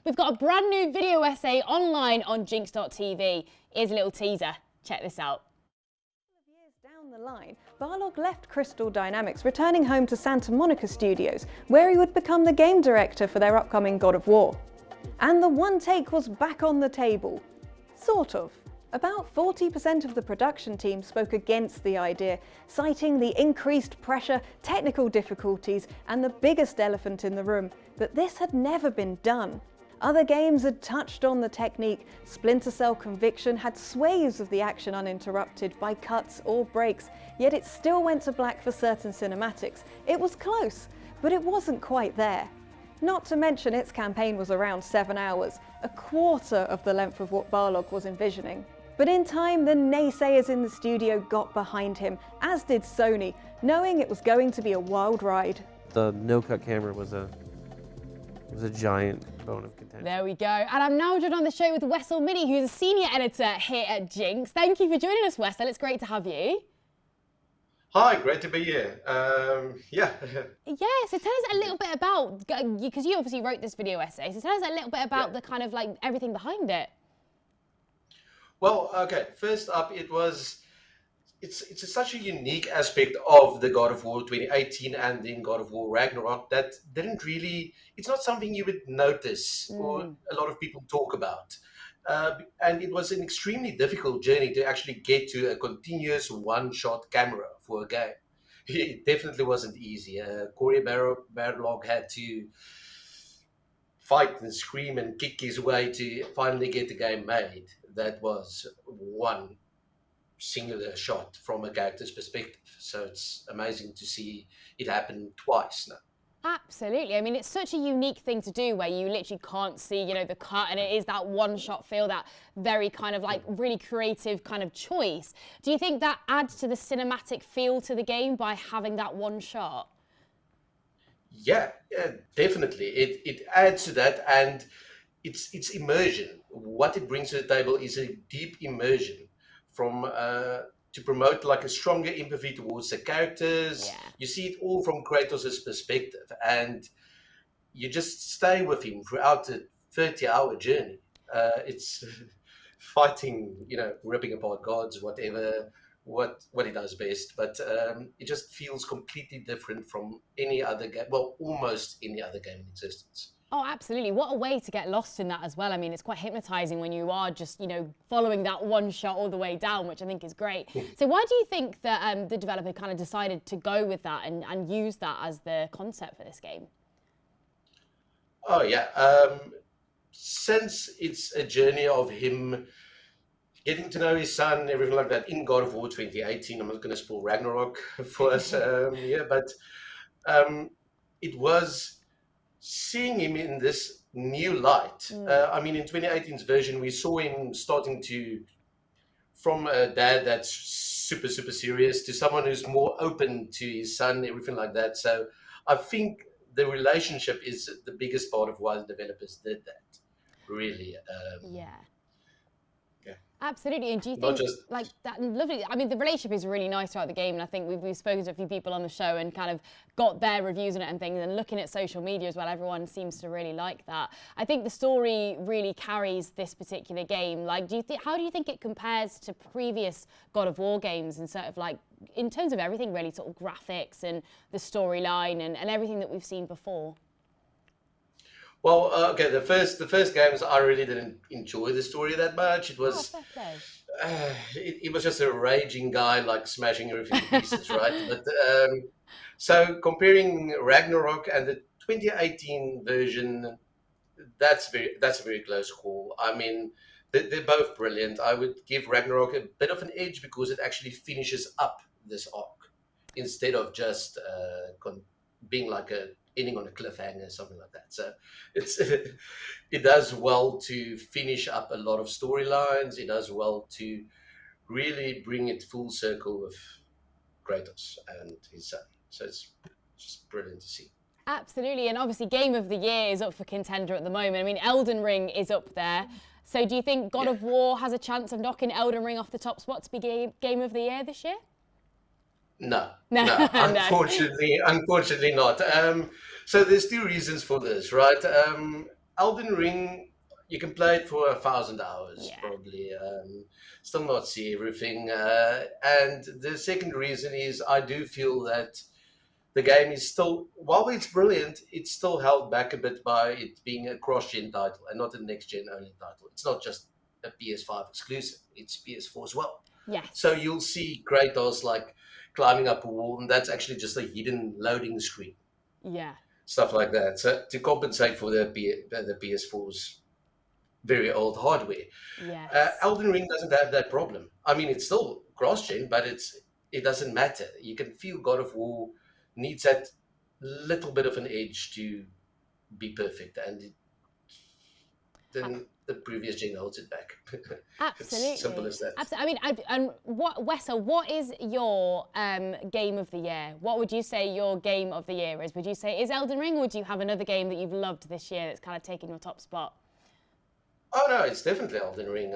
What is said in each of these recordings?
We've got a brand new video essay online on Jinx.tv. Here's a little teaser. Check this out. Years down the line, Barlog left Crystal Dynamics, returning home to Santa Monica Studios, where he would become the game director for their upcoming God of War. And the one take was back on the table. Sort of. About 40% of the production team spoke against the idea, citing the increased pressure, technical difficulties, and the biggest elephant in the room, that this had never been done. Other games had touched on the technique. Splinter Cell Conviction had swathes of the action uninterrupted by cuts or breaks, yet it still went to black for certain cinematics. It was close, but it wasn't quite there. Not to mention its campaign was around 7 hours, a quarter of the length of what Barlog was envisioning. But in time, the naysayers in the studio got behind him, as did Sony, knowing it was going to be a wild ride. The no-cut camera was a giant bone of contention. There we go. And I'm now joined on the show with Wessel Minnie, who's a senior editor here at Jinx. Thank you for joining us, Wessel. It's great to have you. Hi, great to be here. Yeah, so tell us a little bit about, because you obviously wrote this video essay, so tell us a little bit about the kind of like everything behind it. Well, okay, first up, it's such a unique aspect of the God of War 2018 and then God of War Ragnarok that it's not something you would notice or a lot of people talk about. And it was an extremely difficult journey to actually get to a continuous one-shot camera for a game. It definitely wasn't easy. Corey Barlog had to fight and scream and kick his way to finally get the game made. That was one singular shot from a character's perspective. So it's amazing to see it happen twice now. Absolutely. I mean, it's such a unique thing to do where you literally can't see, you know, the cut, and it is that one-shot feel, that very kind of like really creative kind of choice. Do you think that adds to the cinematic feel to the game by having that one shot? Yeah, definitely. It adds to that, and it's immersion. What it brings to the table is a deep immersion from to promote like a stronger empathy towards the characters. Yeah. You see it all from Kratos' perspective, and you just stay with him throughout the 30-hour journey. It's fighting, ripping apart gods, whatever, what he does best, but it just feels completely different from any other game, well, almost any other game in existence. Oh, absolutely. What a way to get lost in that as well. I mean, it's quite hypnotizing when you are just, following that one shot all the way down, which I think is great. So why do you think that the developer kind of decided to go with that and use that as the concept for this game? Oh, yeah. Since it's a journey of him getting to know his son, everything like that, in God of War 2018, I'm not going to spoil Ragnarok for us, but it was seeing him in this new light. I mean, in 2018's version, we saw him starting to, from a dad that's super, super serious to someone who's more open to his son, everything like that. So I think the relationship is the biggest part of why the developers did that, really. Yeah. Yeah. Absolutely. And do you Not think just- like that lovely, I mean, the relationship is really nice throughout the game, and I think we've spoken to a few people on the show and kind of got their reviews on it and things, and looking at social media as well, everyone seems to really like that. I think the story really carries this particular game. Like, how do you think it compares to previous God of War games, and sort of like in terms of everything really, sort of graphics and the storyline and everything that we've seen before? Well, okay, the first games, I really didn't enjoy the story that much. It was, fair play. it was just a raging guy like smashing everything to pieces, right? But so comparing Ragnarok and the 2018 version, that's a very close call. I mean, they're both brilliant. I would give Ragnarok a bit of an edge because it actually finishes up this arc instead of just being like ending on a cliffhanger or something like that. So it does well to finish up a lot of storylines. It does well to really bring it full circle with Kratos and his son. So it's just brilliant to see. Absolutely, and obviously Game of the Year is up for contender at the moment. I mean, Elden Ring is up there. So do you think God of War has a chance of knocking Elden Ring off the top spot to be Game of the Year this year? No, No. unfortunately not. So there's two reasons for this, right? Elden Ring, you can play it for 1,000 hours Yeah. probably. Still not see everything. And the second reason is I do feel that the game is still, while it's brilliant, it's still held back a bit by it being a cross-gen title and not a next-gen only title. It's not just a PS5 exclusive; it's PS4 as well. Yes. So you'll see Kratos like climbing up a wall, and that's actually just a hidden loading screen, Yeah. stuff like that. So to compensate for the PS4's very old hardware, Yes. Elden Ring doesn't have that problem. I mean, it's still cross-gen, but it doesn't matter. You can feel God of War needs that little bit of an edge to be perfect, and then the previous gen holds it back. Absolutely. It's simple as that. Absolutely. I mean, and Wessel, what is your game of the year? What would you say your game of the year is? Would you say is Elden Ring, or do you have another game that you've loved this year that's kind of taken your top spot? Oh no, it's definitely Elden Ring.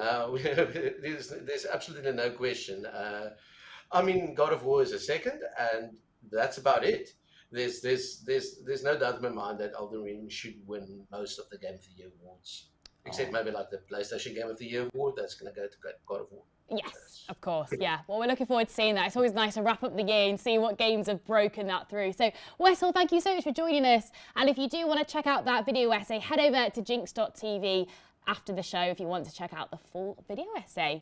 There's absolutely no question. I mean, God of War is a second, and that's about it. There's no doubt in my mind that Elden Ring should win most of the Game of the Year awards, except maybe like the PlayStation Game of the Year award. That's going to go to God of War. Yes, of course, yeah. Well, we're looking forward to seeing that. It's always nice to wrap up the year and see what games have broken that through. So, Wessel, thank you so much for joining us. And if you do want to check out that video essay, head over to jinx.tv after the show if you want to check out the full video essay.